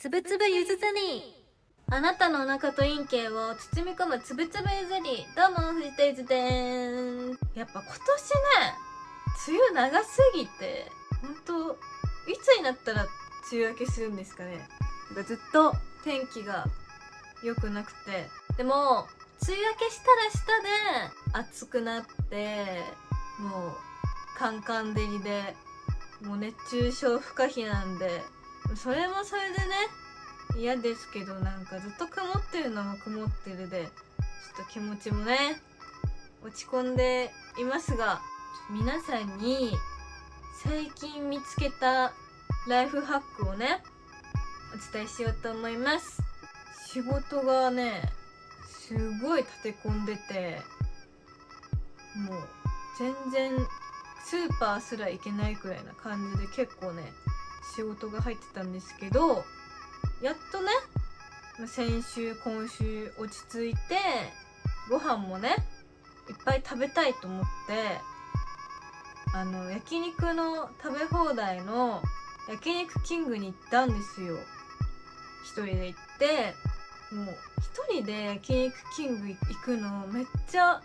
つぶつぶゆずゼリー。あなたのお腹と陰茎を包み込むつぶつぶゆずゼリー。どうも、藤田ゆずでーす。やっぱ今年ね、梅雨長すぎて、ほんと、いつになったら梅雨明けするんですかね。なんかずっと天気が良くなくて。でも、梅雨明けしたらしたで暑くなって、もう、カンカン照りで、もう熱中症不可避なんで、それもそれでね、嫌ですけど、なんかずっと曇ってるのも曇ってるで、ちょっと気持ちもね、落ち込んでいますが、皆さんに最近見つけたライフハックをね、お伝えしようと思います。仕事がね、すごい立て込んでて、もう全然スーパーすら行けないくらいな感じで結構ね、仕事が入ってたんですけど、やっとね、先週今週落ち着いて、ご飯もねいっぱい食べたいと思って、焼肉の食べ放題の焼肉キングに行ったんですよ。一人で行って、もう一人で焼肉キング行くのめっちゃ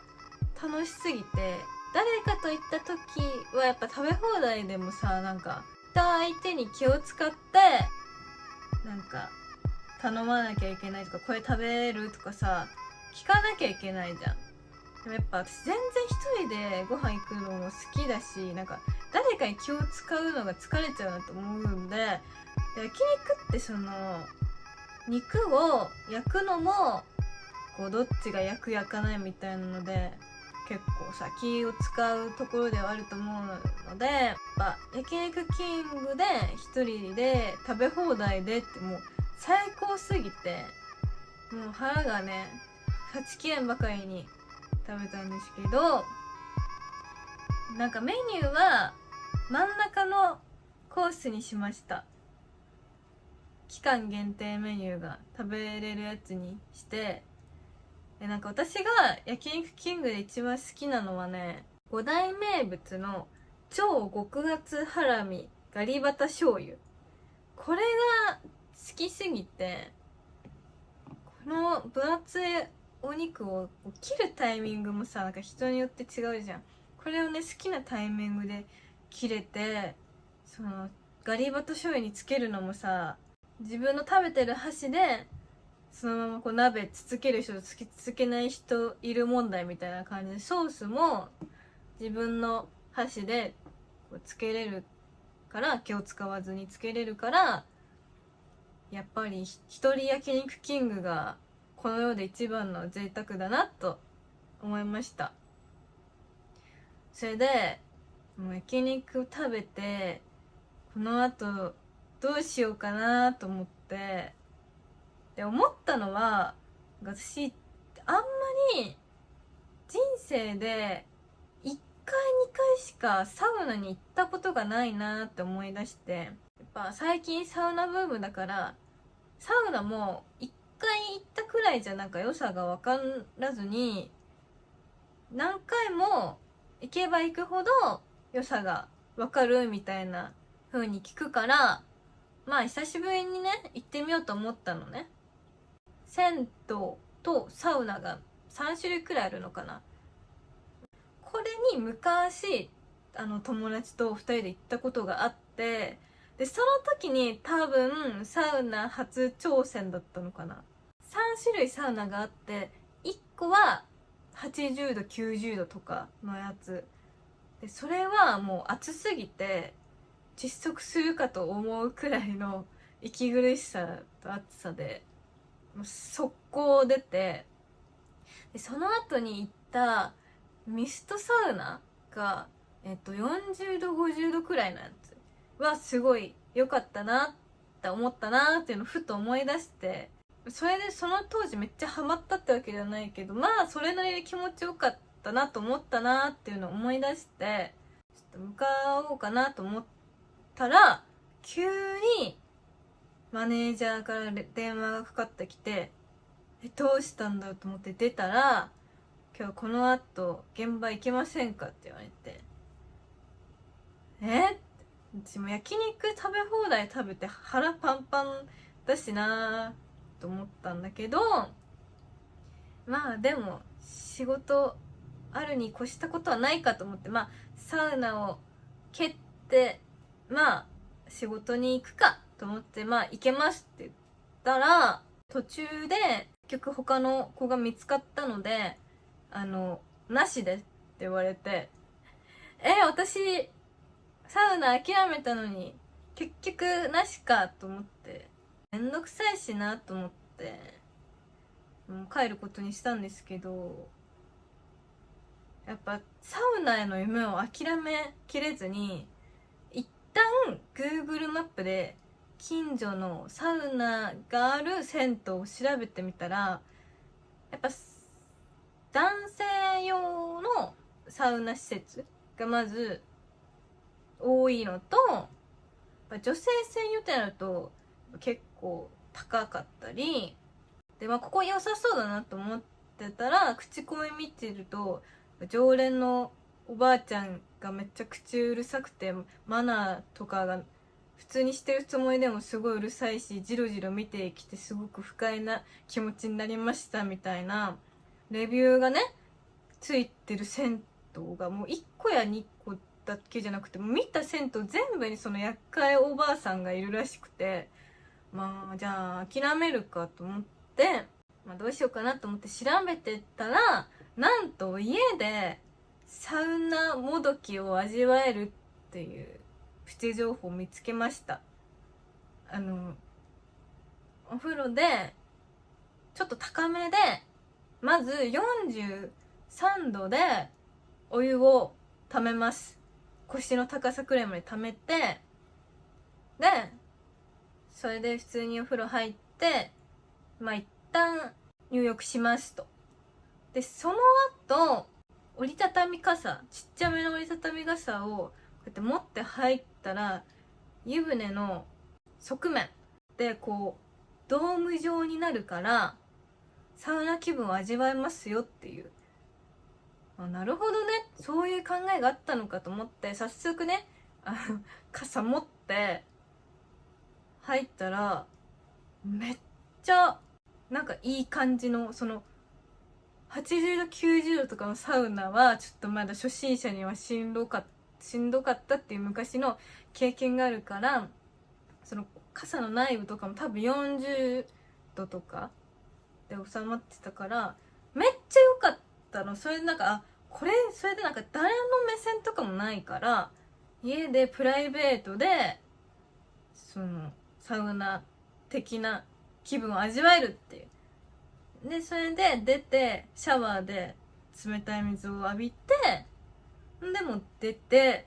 楽しすぎて、誰かと行った時はやっぱ食べ放題でもさ、なんか相手に気を使ってなんか頼まなきゃいけないとか、これ食べるとかさ聞かなきゃいけないじゃん。でもやっぱ私全然一人でご飯行くのも好きだし、なんか誰かに気を使うのが疲れちゃうなと思うんで、焼肉ってその肉を焼くのもこうどっちが焼く焼かないみたいなので結構さ気を使うところではあると思うので、やっぱ焼肉キングで一人で食べ放題でってもう最高すぎて、もう腹がねはちきれんばかりに食べたんですけど、なんかメニューは真ん中のコースにしました。期間限定メニューが食べれるやつにして、なんか私が焼肉キングで一番好きなのはね、五大名物の超極厚ハラミガリバタ醤油、これが好きすぎて、この分厚いお肉を切るタイミングもさ、なんか人によって違うじゃん。これをね好きなタイミングで切れて、そのガリバタ醤油につけるのもさ、自分の食べてる箸でそのままこう鍋つつける人とつつけない人いる問題みたいな感じで、ソースも自分の箸でこうつけれるから、気を使わずにつけれるから、やっぱり一人焼肉キングがこの世で一番の贅沢だなと思いました。それでもう焼肉食べて、この後どうしようかなと思って、で思ったのは、私あんまり人生で1回2回しかサウナに行ったことがないなって思い出して、やっぱ最近サウナブームだから、サウナも1回行ったくらいじゃなんか良さが分からずに、何回も行けば行くほど良さが分かるみたいな風に聞くから、まあ久しぶりにね行ってみようと思ったのね。銭湯とサウナが3種類くらいあるのかな。これに昔友達と2人で行ったことがあって、でその時に多分サウナ初挑戦だったのかな。3種類サウナがあって、1個は80度90度とかのやつで、それはもう暑すぎて窒息するかと思うくらいの息苦しさと暑さで、もう速攻出て、でその後に行ったミストサウナが、40度50度くらいのやつはすごい良かったなって思ったなっていうのをふと思い出して、それでその当時めっちゃハマったってわけじゃないけど、まあそれなりに気持ちよかったなと思ったなっていうのを思い出して、ちょっと向かおうかなと思ったら、急にマネージャーから電話がかかってきて、どうしたんだと思って出たら、今日この後現場行けませんかって言われて、私も焼肉食べ放題食べて腹パンパンったしなと思ったんだけど、まあでも仕事あるに越したことはないかと思って、まあサウナを蹴って、まあ仕事に行くかと思って、まあ行けますって言ったら、途中で結局他の子が見つかったので、なしでって言われて、私サウナ諦めたのに結局なしかと思って、めんどくさいしなと思って、もう帰ることにしたんですけど、やっぱサウナへの夢を諦めきれずに、一旦 Google マップで近所のサウナがある銭湯を調べてみたら、やっぱ男性用のサウナ施設がまず多いのと、女性専用ってなると結構高かったりで、ここ良さそうだなと思ってたら、口コミ見てると常連のおばあちゃんがめっちゃ口うるさくて、マナーとかが普通にしてるつもりでもすごいうるさいし、じろじろ見てきてすごく不快な気持ちになりましたみたいなレビューがねついてる銭湯がもう1個や2個だけじゃなくて、もう見た銭湯全部にその厄介おばあさんがいるらしくて、まあじゃあ諦めるかと思って、どうしようかなと思って調べてったら、なんと家でサウナもどきを味わえるっていうプチ情報を見つけました。お風呂でちょっと高めで、まず43度でお湯を溜めます。腰の高さくらいまで溜めて、でそれで普通にお風呂入って、一旦入浴しますと。でその後折りたたみ傘、ちっちゃめの折りたたみ傘をこうやって持って入ったら、湯船の側面でこうドーム状になるからサウナ気分を味わえますよっていう、なるほどね、そういう考えがあったのかと思って、早速ね傘持って入ったら、めっちゃなんかいい感じの、その80度90度とかのサウナはちょっとまだ初心者にはしんどかったっていう昔の経験があるから、その傘の内部とかも多分40度とかで収まってたからめっちゃ良かったの。それでなんかそれでなんか誰の目線とかもないから、家でプライベートでそのサウナ的な気分を味わえるっていう。でそれで出てシャワーで冷たい水を浴びて、でも出て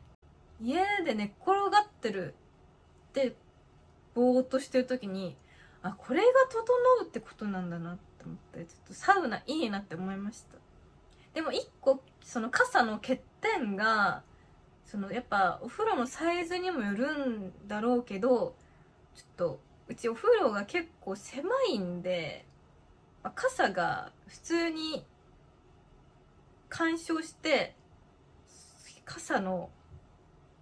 家で寝っ転がってるでぼーっとしてる時に、これが整うってことなんだなって思って、ちょっとサウナいいなって思いました。でも一個その傘の欠点が、そのやっぱお風呂のサイズにもよるんだろうけど、ちょっとうちお風呂が結構狭いんで、傘が普通に干渉して傘の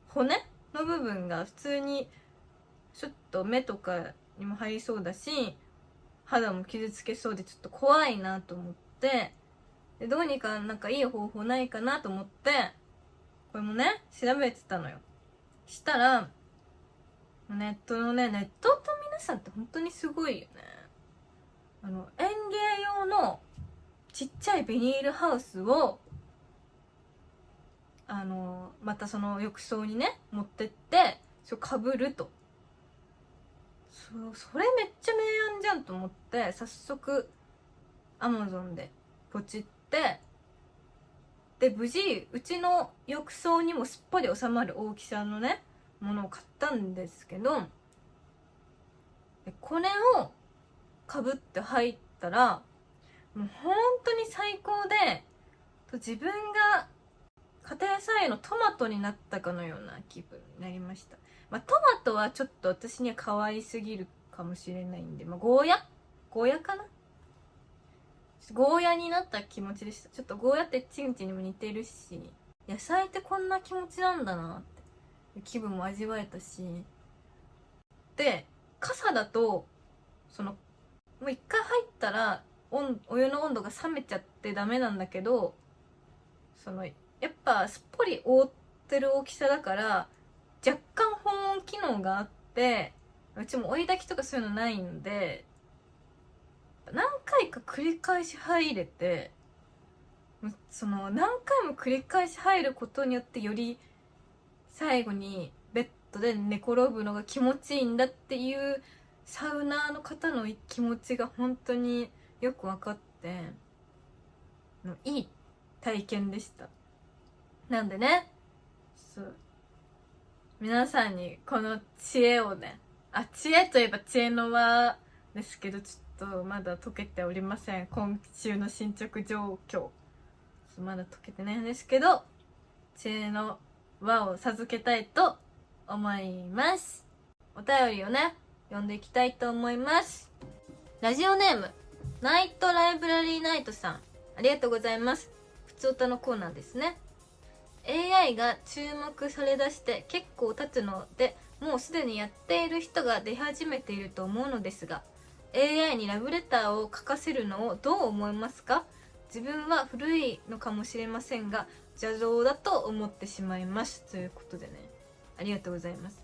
骨の部分が普通にちょっと目とかにも入りそうだし、肌も傷つけそうでちょっと怖いなと思って、でどうにかなんかいい方法ないかなと思って、これもね調べてたのよ。したらネットと皆さんって本当にすごいよね。園芸用のちっちゃいビニールハウスをまたその浴槽にね持ってってそれかぶると、それめっちゃ明暗じゃんと思って、早速 Amazon でポチって、で無事うちの浴槽にもすっぽり収まる大きさのねものを買ったんですけど、これをかぶって入ったらもう本当に最高で、自分が家庭菜園のトマトになったかのような気分になりました。トマトはちょっと私には可愛すぎるかもしれないんで、ゴーヤかな、ゴーヤになった気持ちでした。ちょっとゴーヤってチンチンにも似てるし、野菜ってこんな気持ちなんだなって気分も味わえたし、で傘だともう一回入ったらお湯の温度が冷めちゃってダメなんだけど、やっぱすっぽり覆ってる大きさだから若干保温機能があって、うちも追い炊きとかそういうのないんで何回か繰り返し入れて、何回も繰り返し入ることによってより最後にベッドで寝転ぶのが気持ちいいんだっていうサウナーの方の気持ちが本当によく分かっていい体験でした。なんでね、皆さんにこの知恵をね、知恵といえば知恵の輪ですけど、ちょっとまだ解けておりません。今週の進捗状況まだ解けてないんですけど、知恵の輪を授けたいと思います。お便りをね読んでいきたいと思います。ラジオネームナイトライブラリーナイトさん、ありがとうございます。ふつおたのコーナーですね。 AI が注目されだして結構経つので、もうすでにやっている人が出始めていると思うのですが、 AI にラブレターを書かせるのをどう思いますか？自分は古いのかもしれませんが邪道だと思ってしまいます、ということでね、ありがとうございます。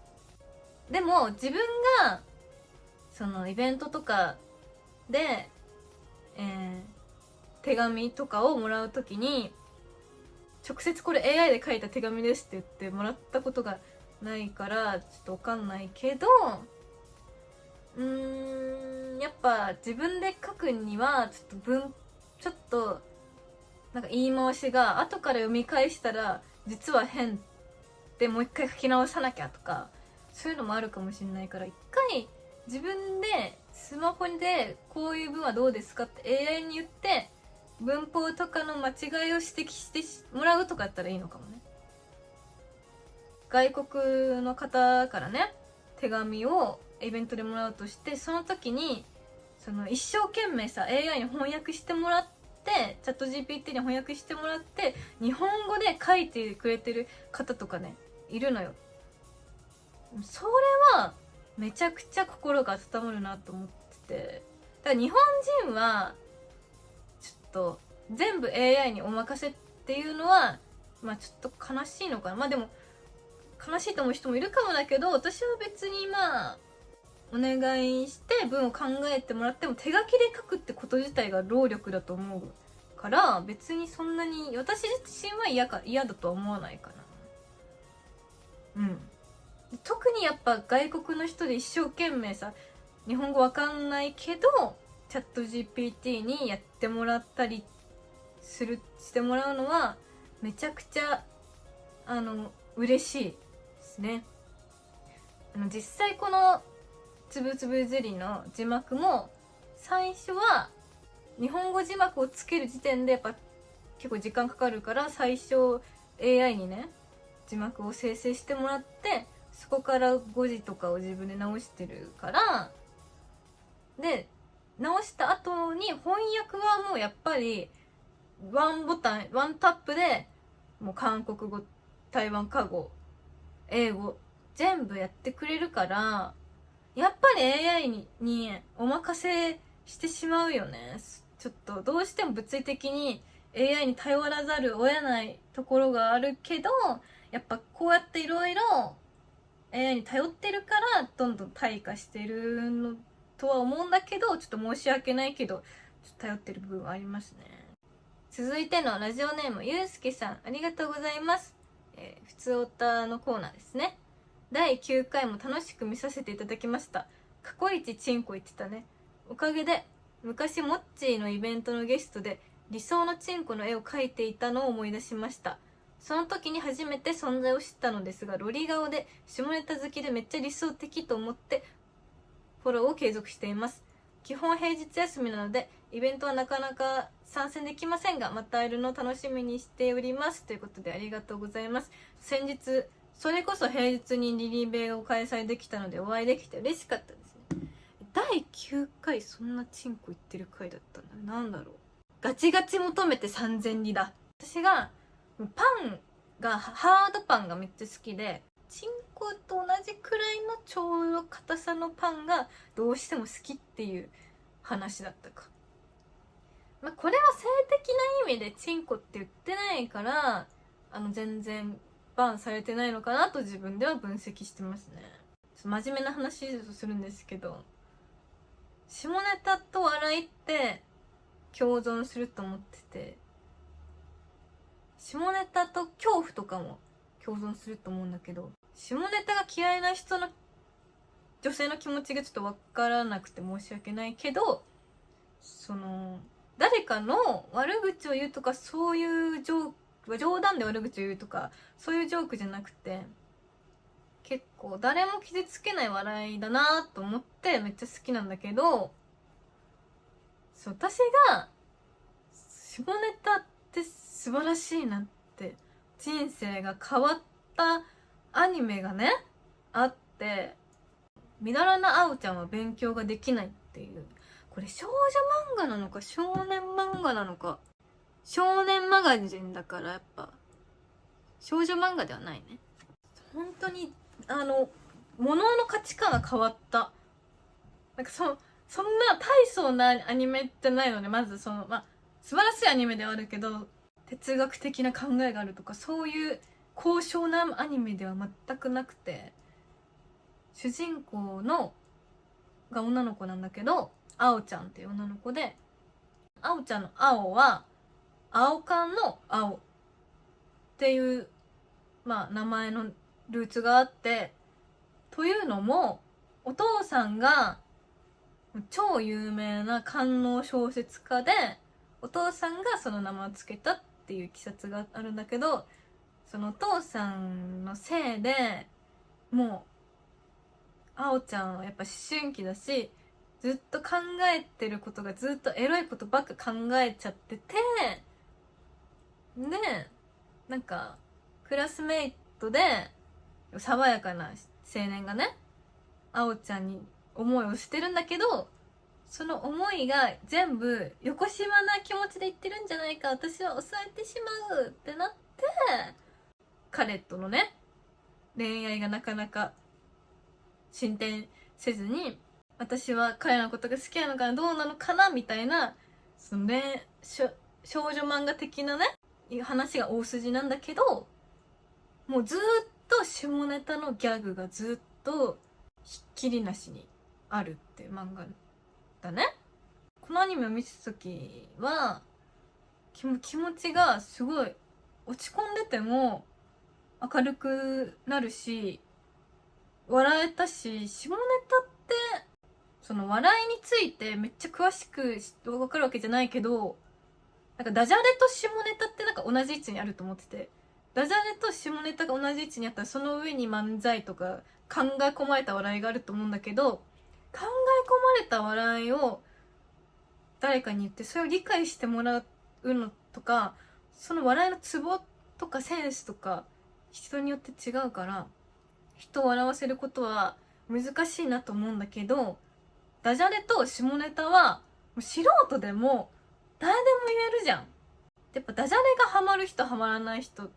でも自分がイベントとかで、手紙とかをもらうときに直接これ AI で書いた手紙ですって言ってもらったことがないからちょっとわかんないけど、やっぱ自分で書くにはちょっとなんか言い回しが後から読み返したら実は変でもう一回書き直さなきゃとか、そういうのもあるかもしれないから、一回自分でスマホでこういう文はどうですかって AI に言って文法とかの間違いを指摘してもらうとかやったらいいのかもね。外国の方からね手紙をイベントでもらうとして、その時に一生懸命さ AI に翻訳してもらって、チャット GPT に翻訳してもらって日本語で書いてくれてる方とかねいるのよ。それはめちゃくちゃ心が温まるなと思ってて、だから日本人はちょっと全部 AI にお任せっていうのはまあちょっと悲しいのかな。まあでも悲しいと思う人もいるかもだけど、私は別にまあお願いして文を考えてもらっても手書きで書くってこと自体が労力だと思うから、別にそんなに私自身は嫌だとは思わないかな。特にやっぱ外国の人で一生懸命さ日本語わかんないけどチャット GPT にやってもらったりしてもらうのはめちゃくちゃ嬉しいですね。実際このつぶつぶゼリーの字幕も最初は日本語字幕をつける時点でやっぱ結構時間かかるから、最初 AI にね字幕を生成してもらってそこから語字とかを自分で直してるから、で直した後に翻訳はもうやっぱりワンタップでもう韓国語、台湾華語、英語全部やってくれるから、やっぱり AI にお任せしてしまうよね。ちょっとどうしても物理的に AI に頼らざるを得ないところがあるけど、やっぱこうやっていろいろ AI に頼ってるからどんどん退化してるのとは思うんだけど、ちょっと申し訳ないけどちょっと頼ってる部分はありますね。続いてのラジオネームゆうすけさん、ありがとうございます。ふつおたのコーナーですね。第9回も楽しく見させていただきました。過去一チンコ言ってたね。おかげで昔モッチーのイベントのゲストで理想のチンコの絵を描いていたのを思い出しました。その時に初めて存在を知ったのですが、ロリ顔で下ネタ好きでめっちゃ理想的と思ってフォローを継続しています。基本平日休みなのでイベントはなかなか参戦できませんが、また会えるのを楽しみにしております、ということでありがとうございます。先日それこそ平日にリリーベを開催できたのでお会いできて嬉しかったですね。第9回そんなチンコ言ってる回だったんだ。なんだろう、ガチガチ求めて3000里だ。私がパンがハードパンがめっちゃ好きで、チンコと同じくらいのちょうど硬さのパンがどうしても好きっていう話だったか。まあこれは性的な意味でチンコって言ってないから全然バンされてないのかなと自分では分析してますね。真面目な話をするんですけど、下ネタと笑いって共存すると思ってて、下ネタと恐怖とかも共存すると思うんだけど、下ネタが嫌いな人の女性の気持ちがちょっと分からなくて申し訳ないけど、誰かの悪口を言うとかそういう冗談で悪口を言うとかそういうジョークじゃなくて、結構誰も傷つけない笑いだなと思ってめっちゃ好きなんだけど、私が下ネタって素晴らしいなって、人生が変わったアニメがねあって、みだらなあおちゃんは勉強ができないっていう、これ少女漫画なのか少年漫画なのか、少年マガジンだからやっぱ少女漫画ではないね。本当に物の価値観が変わった。なんかそんな大層なアニメじゃないので、まず素晴らしいアニメではあるけど哲学的な考えがあるとかそういう高尚なアニメでは全くなくて、主人公が女の子なんだけど、あおちゃんっていう女の子で、あおちゃんの青は青缶の青っていう名前のルーツがあって、というのもお父さんが超有名な官能小説家で、お父さんがその名前を付けたっていう記述があるんだけど、そのお父さんのせいでもうあおちゃんはやっぱ思春期だし、ずっと考えてることがずっとエロいことばっか考えちゃってて、でなんかクラスメイトで爽やかな青年がねあおちゃんに思いをしてるんだけど、その思いが全部よこしまな気持ちで言ってるんじゃないか、私は抑えてしまうってなって、彼とのね恋愛がなかなか進展せずに、私は彼のことが好きなのかなどうなのかなみたいな、少女漫画的なね話が大筋なんだけど、もうずっと下ネタのギャグがずっとひっきりなしにあるっていう漫画だね。このアニメを見てた時は気持ちがすごい落ち込んでても明るくなるし笑えたし、下ネタってその笑いについてめっちゃ詳しく分かるわけじゃないけど、なんかダジャレと下ネタってなんか同じ位置にあると思ってて、ダジャレと下ネタが同じ位置にあったらその上に漫才とか考え込まれた笑いがあると思うんだけど、考え込まれた笑いを誰かに言ってそれを理解してもらうのとか、その笑いのツボとかセンスとか人によって違うから、人を笑わせることは難しいなと思うんだけど、ダジャレと下ネタはもう素人でも誰でも言えるじゃん。やっぱダジャレがハマる人ハマらない人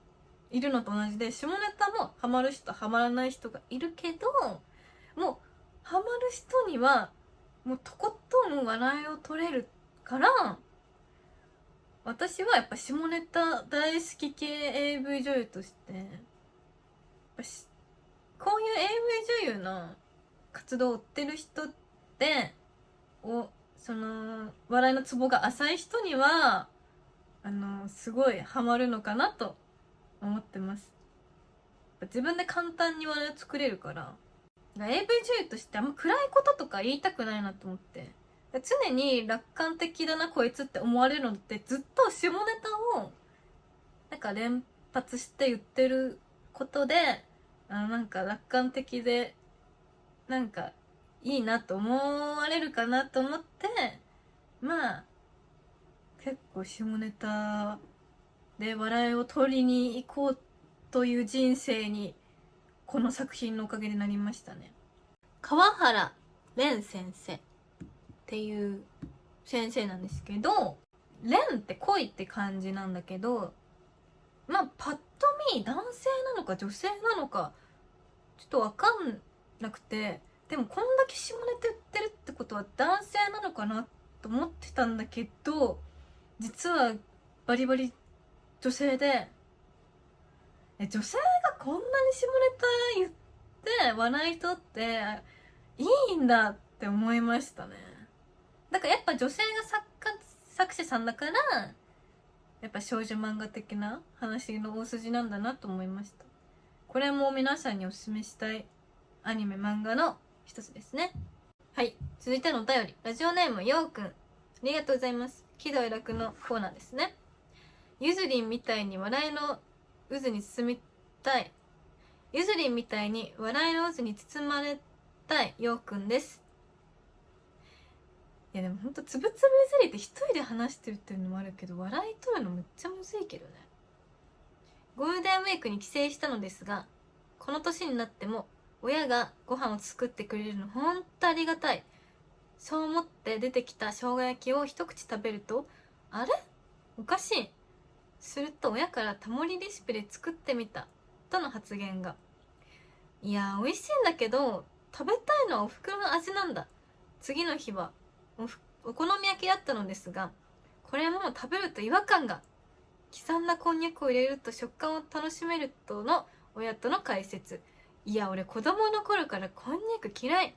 いるのと同じで、下ネタもハマる人ハマらない人がいるけど、もうハマる人にはもうとことん笑いを取れるから、私はやっぱ下ネタ大好き系 AV 女優としてやっぱこういう AV 女優の活動を追ってる人ってその笑いのツボが浅い人にはすごいハマるのかなと思ってます。自分で簡単に笑いを作れるから、AV 女優としてあんま暗いこととか言いたくないなと思って、常に楽観的だなこいつって思われるのってずっと下ネタをなんか連発して言ってることでなんか楽観的でなんかいいなと思われるかなと思って、結構下ネタで笑いを取りに行こうという人生にこの作品のおかげでなりましたね。川原蓮先生っていう先生なんですけど、蓮って恋って感じなんだけど、パッと見男性なのか女性なのかちょっと分かんなくて、でもこんだけ下ネタ言ってるってことは男性なのかなと思ってたんだけど、実はバリバリ女性で、女性がこんなに下ネタ言って笑い取っていいんだって思いましたね。だからやっぱ女性が作者さんだから、やっぱ少女漫画的な話の大筋なんだなと思いました。これも皆さんにおすすめしたいアニメ漫画の一つですね。はい、続いてのお便り、ラジオネームようくん、ありがとうございます。喜怒哀楽のコーナーですね。ゆずりんみたいに笑いの渦に包みたい、ゆずりんみたいに笑いの渦に包まれたいようくんです。いやでもほんとつぶつぶゆずりって一人で話してるっていうのもあるけど、笑い取るのめっちゃむずいけどね。ゴールデンウィークに帰省したのですが、この年になっても親がご飯を作ってくれるのほんとありがたい。そう思って出てきた生姜焼きを一口食べると、あれおかしい。すると親からタモリレシピで作ってみたとの発言が。いや美味しいんだけど食べたいのはお袋の味なんだ。次の日はお好み焼きだったのですが、これも食べると違和感が。刻んだこんにゃくを入れると食感を楽しめるとの親との解説。いや俺子供の頃からこんにゃく嫌い。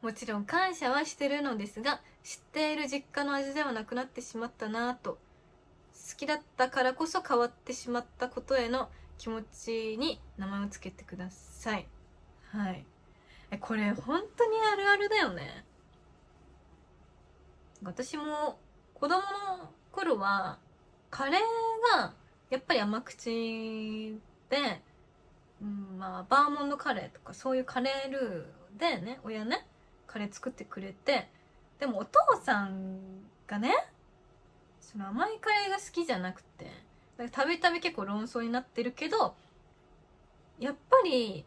もちろん感謝はしてるのですが、知っている実家の味ではなくなってしまったなぁと。好きだったからこそ変わってしまったことへの気持ちに名前をつけてください。はい。これ本当にあるあるだよね。私も子供の頃はカレーがやっぱり甘口で、まあバーモントカレーとかそういうカレールーでね、親ねカレー作ってくれて、でもお父さんがねその甘いカレーが好きじゃなくて、たびたび結構論争になってるけど、やっぱり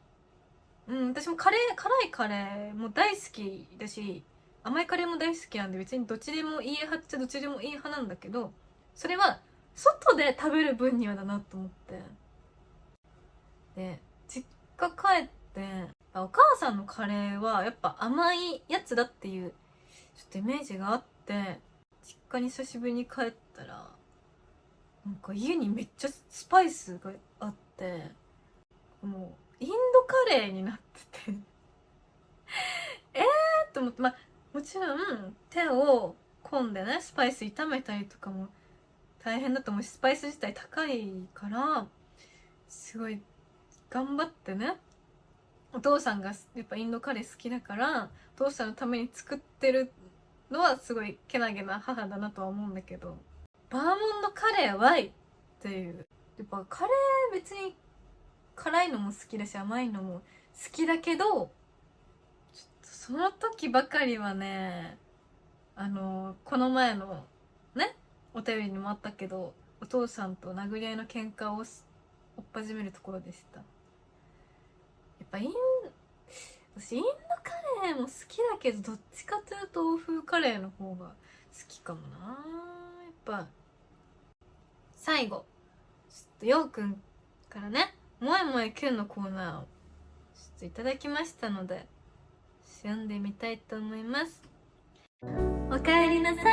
私も辛いカレーも大好きだし、甘いカレーも大好きなんで、別にどっちでもいい派っちゃどっちでもいい派なんだけど、それは外で食べる分にはだなと思って、で実家帰ってお母さんのカレーはやっぱ甘いやつだっていうちょっとイメージがあって、実家に久しぶりに帰ったらなんか家にめっちゃスパイスがあって、もうインドカレーになっててと思って、まあもちろん手を込んでねスパイス炒めたりとかも大変だと思うし、スパイス自体高いからすごい頑張ってね、お父さんがやっぱインドカレー好きだからお父さんのために作ってるのはすごいけなげな母だなとは思うんだけど、バーモントカレーはいっていう、やっぱカレー別に辛いのも好きだし甘いのも好きだけど、ちょっとその時ばかりはね、この前のねお便りにもあったけど、お父さんと殴り合いの喧嘩を追っ始めるところでした。やっぱ私インドカレーも好きだけど、どっちかというと欧風カレーの方が好きかもな。やっぱ最後ちょっとようくんからね、もえもえキュンのコーナーをちょっといただきましたので読んでみたいと思います。おかえりなさい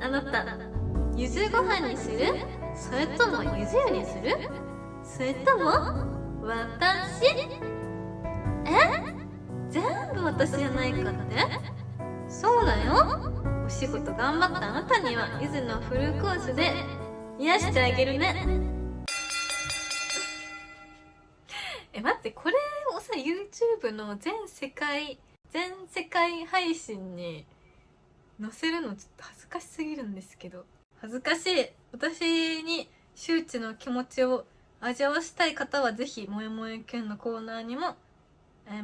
あなた。ゆずご飯にする？それともゆず湯にする？それとも私？全部私じゃないかって？そうだよ。お仕事頑張ったあなたにはゆずのフルコースで癒してあげるね。待って、これをさ YouTube の全世界配信に載せるのちょっと恥ずかしすぎるんですけど、恥ずかしい。私に周知の気持ちを味わわしたい方はぜひもえもえキュンのコーナーにも、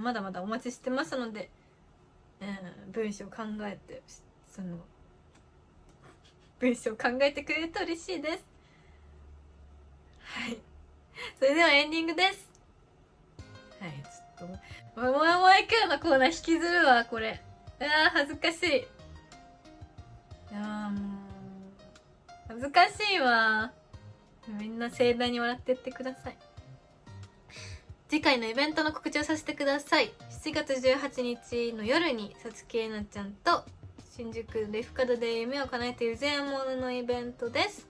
まだまだお待ちしてますので、文章を考えて文章を考えてくれると嬉しいです。はい、それではエンディングです。はい、ちょっともえもえキュンのコーナー引きずるわこれ。恥ずかしい。いやもう恥ずかしいわ。みんな盛大に笑ってってください。次回のイベントの告知をさせてください。7月18日の夜にさつきえなちゃんと新宿レフカドで夢を叶えている全物のイベントです。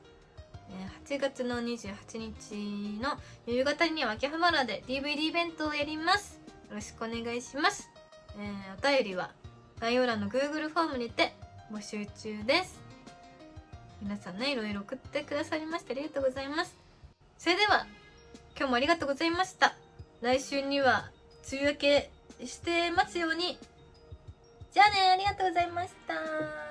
8月の28日の夕方には秋葉原で DVD イベントをやります。よろしくお願いします。お便りは概要欄の Google フォームにて募集中です。皆さんね、いろいろ送ってくださりましてありがとうございます。それでは今日もありがとうございました。来週には梅雨明けしてますように。じゃあね、ありがとうございました。